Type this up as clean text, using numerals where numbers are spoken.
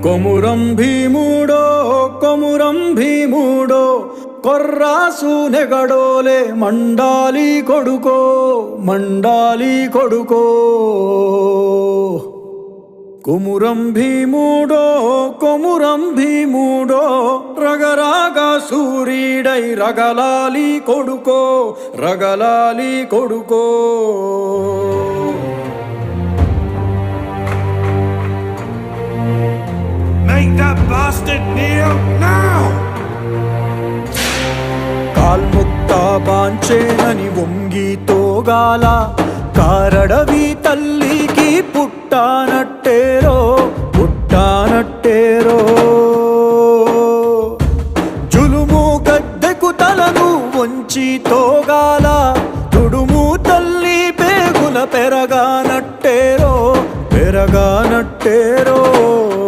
కొమురం భీముడో కొమురం భీముడో కొర్రాసు నెగడోలే మండాలి కొడుకో మండాలి కొడుకో కొమురం భీముడో కొమురం భీముడో రగరాగా సూరీడై రగలాలి కొడుకో రగలాలి కొడుకో Make that bastard kneel now! కాల్ముక్తా బాంచేనని వంగి తోగాల కారడవి తల్లికి పుట్టానట్టేరో